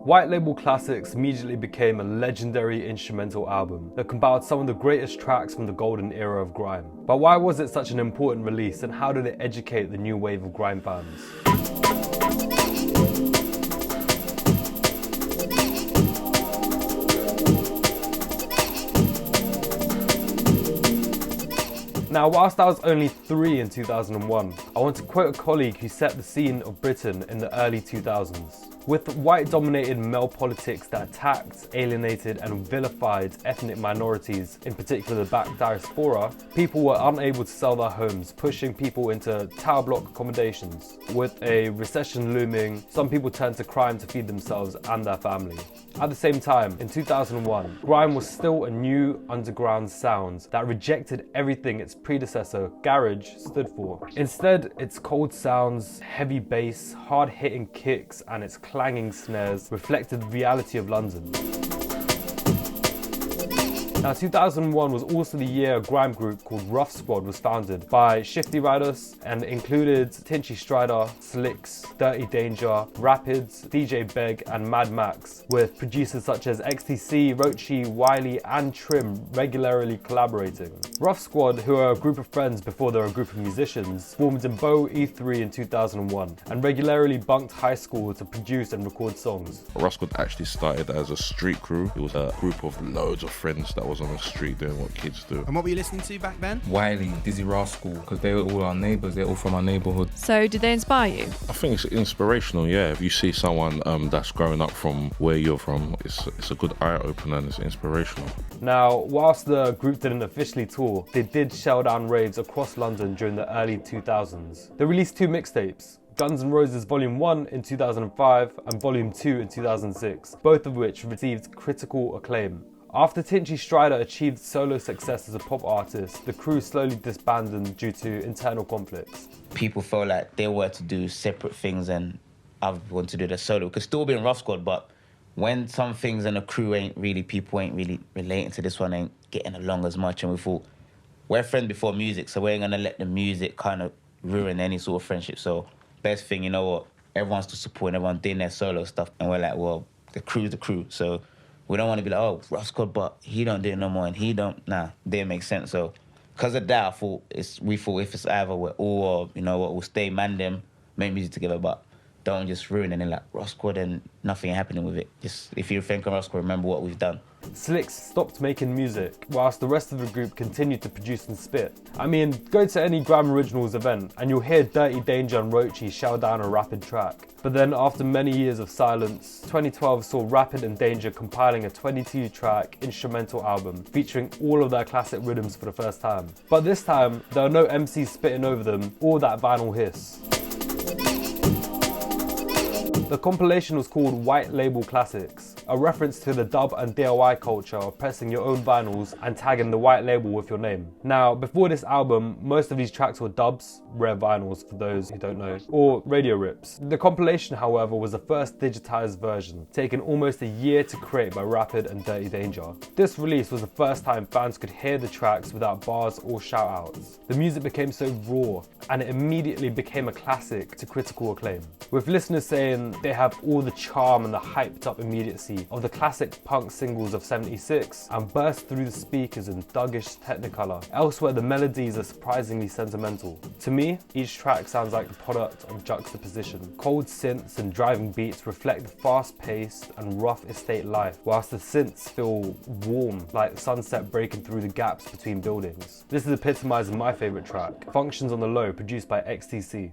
White Label Classics immediately became a legendary instrumental album that compiled some of the greatest tracks from the golden era of grime. But why was it such an important release, and how did it educate the new wave of grime fans? Now, whilst I was only 3 in 2001, I want to quote a colleague who set the scene of Britain in the early 2000s. With white-dominated male politics that attacked, alienated and vilified ethnic minorities, in particular the Black diaspora, people were unable to sell their homes, pushing people into tower block accommodations. With a recession looming, some people turned to crime to feed themselves and their family. At the same time, in 2001, grime was still a new underground sound that rejected everything its predecessor, garage, stood for. Instead, its cold sounds, heavy bass, hard-hitting kicks and its clanging snares reflected the reality of London. Now, 2001 was also the year a grime group called Ruff Sqwad was founded by Shifty Riders and included Tinchy, Stryder, Slicks, Dirty Danger, Rapids, DJ Beg and Mad Max, with producers such as XTC, Rochi, Wiley and Trim regularly collaborating. Ruff Sqwad, who are a group of friends before they were a group of musicians, formed in Bow E3 in 2001 and regularly bunked high school to produce and record songs. Ruff Sqwad actually started as a street crew. It was a group of loads of friends that was on the street doing what kids do. And what were you listening to back then? Wiley, Dizzy Rascal, because they were all our neighbours, they're all from our neighbourhood. So did they inspire you? I think it's inspirational, yeah. If you see someone that's growing up from where you're from, it's a good eye-opener and it's inspirational. Now, whilst the group didn't officially tour, they did shell down raves across London during the early 2000s. They released 2 mixtapes, Guns N' Roses Volume 1 in 2005 and Volume 2 in 2006, both of which received critical acclaim. After Tinchy Stryder achieved solo success as a pop artist, the crew slowly disbanded due to internal conflicts. People felt like they were to do separate things and I want to do the solo. It could still be in Ruff Sqwad, but when some things in the crew people ain't really relating to this one, ain't getting along as much, and we thought, we're friends before music, so we ain't gonna let the music kind of ruin any sort of friendship. So best thing, you know what, everyone's to support and everyone doing their solo stuff, and we're like, well, the crew's the crew, so we don't want to be like, oh, Ruff Sqwad, but he don't do it no more, and he don't, nah, didn't make sense. So, because of that, we thought if it's either we're all, or, you know what, we'll stay man them, make music together, but don't just ruin it and like Ruff Sqwad and nothing happening with it. Just, if you think of Ruff Sqwad, remember what we've done. Slicks stopped making music, whilst the rest of the group continued to produce and spit. I mean, go to any Grime Originals event and you'll hear Dirty Danger and Rochi shout down a Rapid track. But then after many years of silence, 2012 saw Rapid and Danger compiling a 22-track instrumental album featuring all of their classic rhythms for the first time. But this time, there are no MCs spitting over them or that vinyl hiss. The compilation was called White Label Classics, a reference to the dub and DIY culture of pressing your own vinyls and tagging the white label with your name. Now, before this album, most of these tracks were dubs, rare vinyls for those who don't know, or radio rips. The compilation, however, was the first digitized version, taken almost a year to create by Rapid and Dirty Danger. This release was the first time fans could hear the tracks without bars or shout-outs. The music became so raw, and it immediately became a classic to critical acclaim, with listeners saying they have all the charm and the hyped up immediacy of the classic punk singles of '76 and burst through the speakers in thuggish technicolor. Elsewhere, the melodies are surprisingly sentimental. To me, each track sounds like the product of juxtaposition. Cold synths and driving beats reflect the fast-paced and rough estate life, whilst the synths feel warm, like sunset breaking through the gaps between buildings. This is epitomized in my favorite track, Functions on the Low, produced by XTC.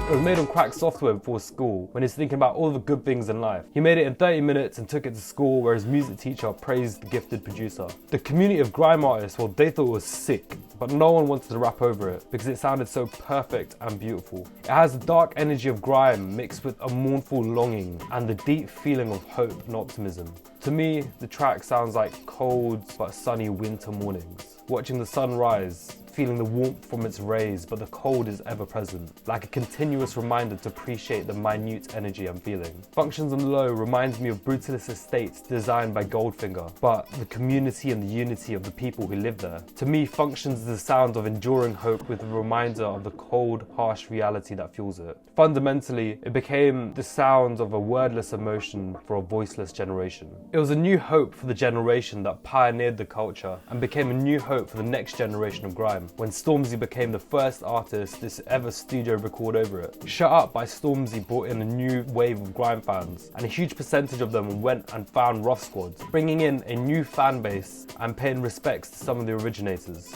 It was made on crack software before school when he's thinking about all the good things in life. He made it in 30 minutes and took it to school where his music teacher praised the gifted producer. The community of grime artists, well, they thought it was sick, but no one wanted to rap over it because it sounded so perfect and beautiful. It has the dark energy of grime mixed with a mournful longing and the deep feeling of hope and optimism. To me, the track sounds like cold but sunny winter mornings, watching the sun rise feeling the warmth from its rays, but the cold is ever present, like a continuous reminder to appreciate the minute energy I'm feeling. Functions on the Low reminds me of brutalist estates designed by Goldfinger, but the community and the unity of the people who live there. To me, Functions is the sound of enduring hope with a reminder of the cold, harsh reality that fuels it. Fundamentally, it became the sound of a wordless emotion for a voiceless generation. It was a new hope for the generation that pioneered the culture and became a new hope for the next generation of grime, when Stormzy became the first artist to ever studio record over it. Shut Up by Stormzy brought in a new wave of grime fans, and a huge percentage of them went and found Ruff Sqwad, bringing in a new fan base and paying respects to some of the originators.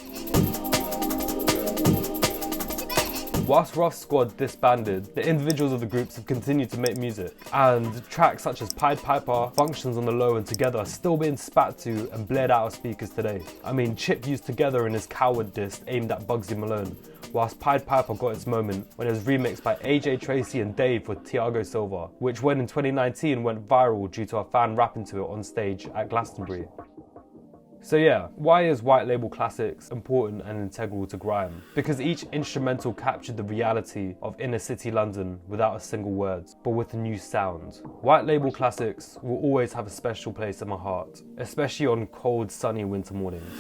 Whilst Ruff Sqwad disbanded, the individuals of the groups have continued to make music, and tracks such as Pied Piper, Functions on the Low and Together are still being spat to and blared out of speakers today. I mean, Chip used Together in his Coward diss aimed at Bugsy Malone, whilst Pied Piper got its moment when it was remixed by AJ Tracy and Dave for Thiago Silva, which when in 2019 went viral due to a fan rapping to it on stage at Glastonbury. So yeah, why is White Label Classics important and integral to grime? Because each instrumental captured the reality of inner city London without a single word, but with a new sound. White Label Classics will always have a special place in my heart, especially on cold, sunny winter mornings.